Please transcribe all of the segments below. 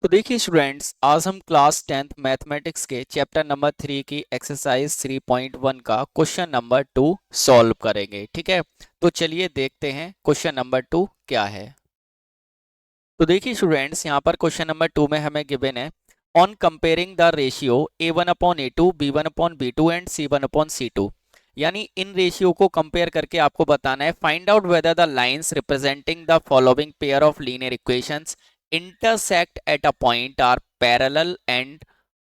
तो देखिए स्टूडेंट्स, आज हम क्लास 10th मैथमेटिक्स के चैप्टर नंबर 3 की एक्सरसाइज 3.1 का क्वेश्चन नंबर 2 सॉल्व करेंगे। ठीक है, तो चलिए देखते हैं क्वेश्चन नंबर 2 क्या है। तो देखिए स्टूडेंट्स, यहाँ पर क्वेश्चन नंबर 2 में हमें गिवन है on comparing the ratio a1/a2 b1/b2 and c1/c2। यानी इन रेशियो को कंपेयर करके आपको बताना है find out whether the lines representing the following pair of linear equations intersect at a point are parallel and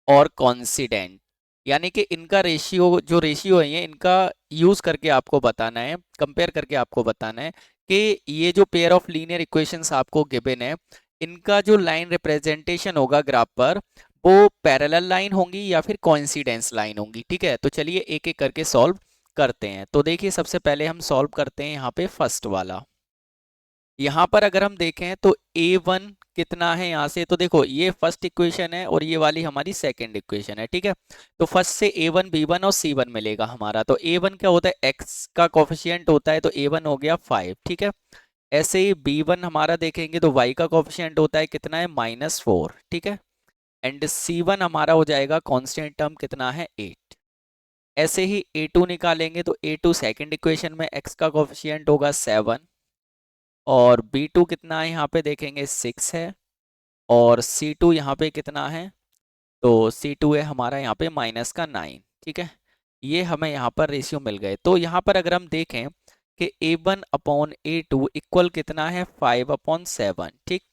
और coincident. यानी कि इनका रेशियो, जो रेशियो है, ये इनका यूज करके आपको बताना है, कंपेयर करके आपको बताना है कि ये जो पेयर ऑफ लीनियर इक्वेशंस आपको गिवन है, इनका जो लाइन रिप्रेजेंटेशन होगा ग्राफ पर, वो पैरेलल लाइन होंगी या फिर कोइंसिडेंस लाइन होंगी। ठीक है, तो चलिए एक एक करके सॉल्व करते हैं। तो देखिए सबसे पहले हम सॉल्व करते हैं यहाँ पे फर्स्ट वाला। यहाँ पर अगर हम देखें तो a1 कितना है यहाँ से, तो देखो ये फर्स्ट इक्वेशन है और ये वाली हमारी सेकंड इक्वेशन है। ठीक है, तो फर्स्ट से a1 b1 और c1 मिलेगा हमारा। तो a1 क्या होता है, x का कोफिशिएंट होता है, तो a1 हो गया 5। ठीक है, ऐसे ही b1 हमारा देखेंगे तो y का कोफिशिएंट होता है, कितना है, -4। ठीक है, एंड c1 हमारा हो जाएगा कांस्टेंट टर्म, कितना है, 8। ऐसे ही a2 निकालेंगे तो a2 सेकंड इक्वेशन में x का कोफिशिएंट होगा 7, और B2 कितना है यहाँ पे देखेंगे 6 है, और C2 यहाँ पे कितना है, तो C2 है हमारा यहाँ पे -9। ठीक है, ये हमें यहाँ पर रेशियो मिल गए। तो यहाँ पर अगर हम देखें कि a1/a2 इक्वल कितना है 5/7। ठीक,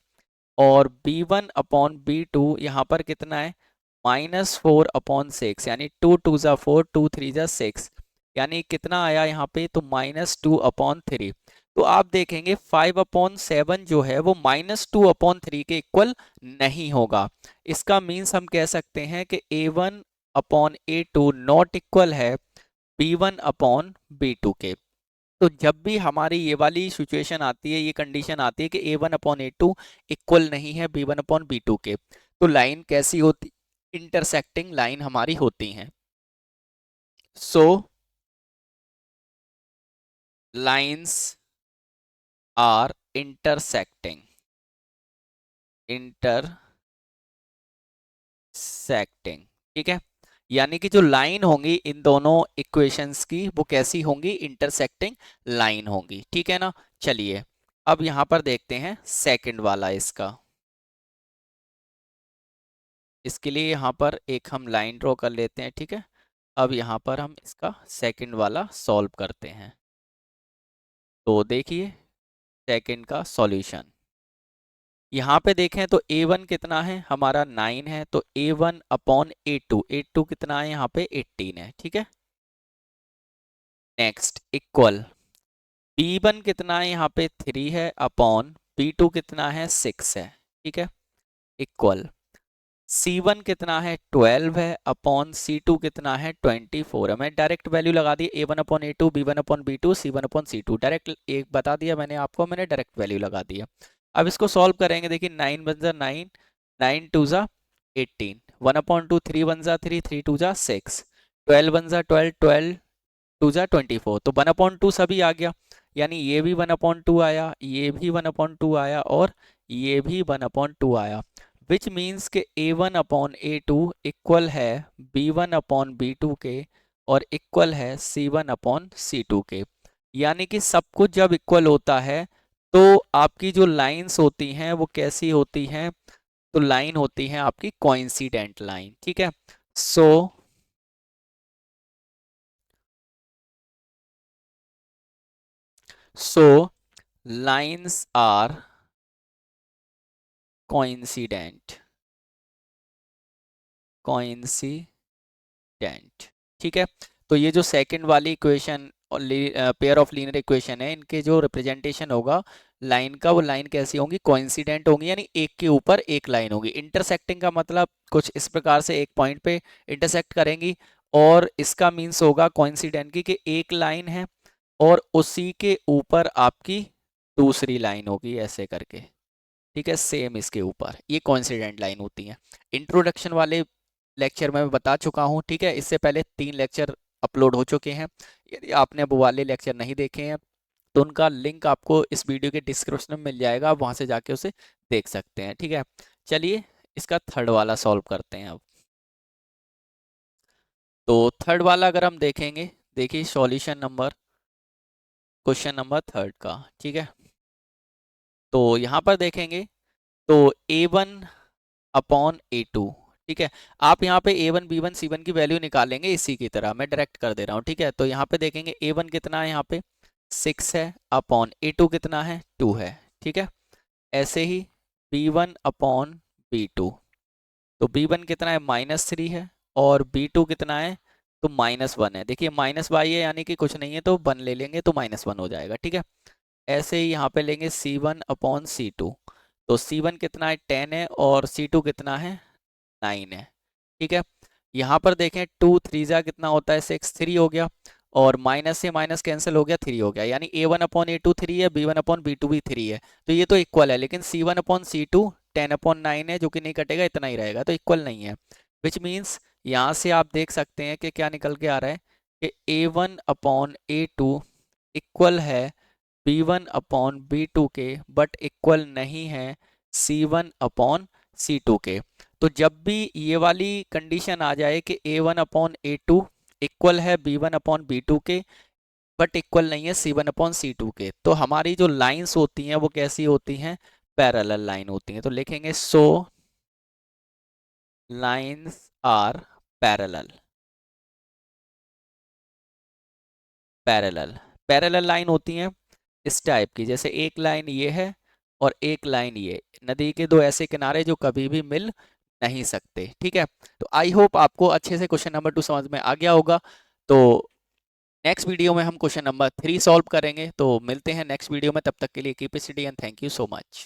और b1/b2 यहाँ पर कितना है -4/6, यानी 2 2 जा 4, 2 3 जा 6, यानी कितना आया यहाँ पे, तो -2/3। तो आप देखेंगे 5/7 जो है वो -2/3 के इक्वल नहीं होगा। इसका मीन्स हम कह सकते हैं कि a1/a2 नॉट इक्वल है b1/b2 के। तो जब भी हमारी ये वाली सिचुएशन आती है, ये कंडीशन आती है कि a1/a2 इक्वल नहीं है b1/b2 के, तो लाइन कैसी होती, इंटरसेक्टिंग लाइन हमारी होती हैं। सो लाइंस आर इंटरसेक्टिंग, इंटरसेक्टिंग। ठीक है, यानी कि जो लाइन होंगी इन दोनों इक्वेशंस की, वो कैसी होंगी, इंटरसेक्टिंग लाइन होंगी। ठीक है ना। चलिए अब यहां पर देखते हैं सेकंड वाला इसका। इसके लिए यहाँ पर एक हम लाइन ड्रॉ कर लेते हैं। ठीक है, अब यहाँ पर हम इसका सेकंड वाला सॉल्व करते हैं। तो देखिए सेकंड का सॉल्यूशन, यहाँ पे देखें तो a1 कितना है हमारा 9 है, तो a1/a2, a2 कितना है यहाँ पे 18 है। ठीक है, नेक्स्ट इक्वल b1 कितना है यहाँ पे 3 है, अपॉन b2 कितना है 6 है। ठीक है, इक्वल C1 कितना है 12 है, अपॉन C2 कितना है 24 है। मैं डायरेक्ट वैल्यू लगा दी, a1/a2, b1/b2, c1/c2, डायरेक्ट एक बता दिया मैंने आपको, मैंने डायरेक्ट वैल्यू लगा दिया। अब इसको सॉल्व करेंगे। देखिए 9 वन जा 9, 9 टू जा 18, 1/2, 3 वन जा 3, 3 टू जा 6, 12 वन जा 12, 12 टू जा 24, तो 1/2 सभी आ गया, यानी ये भी 1/2 आया, ये भी 1/2 आया, और ये भी 1/2 आया। विच मीन्स के a1/a2 इक्वल है b1/b2 के, और इक्वल है c1/c2 के। यानी कि सब कुछ जब इक्वल होता है तो आपकी जो लाइंस होती हैं वो कैसी होती हैं, तो लाइन होती हैं आपकी कोइंसिडेंट लाइन। ठीक है, सो लाइंस आर कोइंसिडेंट, कोइंसिडेंट। ठीक है, तो ये जो सेकंड वाली इक्वेशन और पेयर ऑफ लीनियर इक्वेशन है, इनके जो रिप्रेजेंटेशन होगा लाइन का, वो लाइन कैसी होंगी, कोइंसिडेंट होंगी, यानी एक के ऊपर एक लाइन होगी। इंटरसेक्टिंग का मतलब कुछ इस प्रकार से एक पॉइंट पे इंटरसेक्ट करेंगी, और इसका मीन्स होगा कोइंसिडेंट की कि एक लाइन है और उसी के ऊपर आपकी दूसरी लाइन होगी, ऐसे करके। ठीक है, सेम इसके ऊपर, ये कोइंसिडेंट लाइन होती है। इंट्रोडक्शन वाले लेक्चर में मैं बता चुका हूँ। ठीक है, इससे पहले 3 लेक्चर अपलोड हो चुके हैं। यदि आपने वो वाले लेक्चर नहीं देखे हैं तो उनका लिंक आपको इस वीडियो के डिस्क्रिप्शन में मिल जाएगा, आप वहाँ से जाके उसे देख सकते हैं। ठीक है, चलिए इसका थर्ड वाला सॉल्व करते हैं अब। तो थर्ड वाला अगर हम देखेंगे, देखिए solution number, question number third का, ठीक है। तो यहाँ पर देखेंगे तो A1/A2, ठीक है। आप यहाँ पे A1 B1 C1 की वैल्यू निकालेंगे इसी की तरह, मैं डायरेक्ट कर दे रहा हूँ, ठीक है। तो यहाँ पे देखेंगे A1 कितना है, यहाँ पे 6 है, अपॉन A2 कितना है, 2 है, ठीक है। ऐसे ही B1/B2, तो B1 कितना है, -3 है, और B2 कितना है, तो -1 है। देखिए माइनस बाई है यानी कि कुछ नहीं है, तो 1 ले लेंगे तो -1 हो जाएगा, ठीक है। ऐसे ही यहाँ पे लेंगे C1/C2, तो C1 कितना है, 10 है, और C2 कितना है, 9 है, ठीक है। यहाँ पर देखें 2 3 जा कितना होता है, 6, 3 हो गया, और माइनस से माइनस कैंसिल हो गया, 3 हो गया, यानी A1/A2 3 है, B1/B2 भी 3 है, तो ये तो इक्वल है। लेकिन C1/C2 10/9 है, जो कि नहीं कटेगा, इतना ही रहेगा, तो इक्वल नहीं है। विच मीन्स यहाँ से आप देख सकते हैं कि क्या निकल के आ रहा है कि A1/A2 इक्वल है B1/B2 के, बट इक्वल नहीं है C1/C2 के। तो जब भी ये वाली कंडीशन आ जाए कि A1/A2 इक्वल है B1/B2 के, बट इक्वल नहीं है C1/C2 के, तो हमारी जो लाइंस होती हैं वो कैसी होती हैं, पैरेलल लाइन होती हैं। तो लिखेंगे so lines are parallel. Parallel parallel line होती हैं इस टाइप की, जैसे एक लाइन ये है और एक लाइन ये, नदी के दो ऐसे किनारे जो कभी भी मिल नहीं सकते, ठीक है। तो आई होप आपको अच्छे से क्वेश्चन नंबर 2 समझ में आ गया होगा। तो नेक्स्ट वीडियो में हम क्वेश्चन नंबर 3 सॉल्व करेंगे, तो मिलते हैं नेक्स्ट वीडियो में, तब तक के लिए keep it study and thank you so much.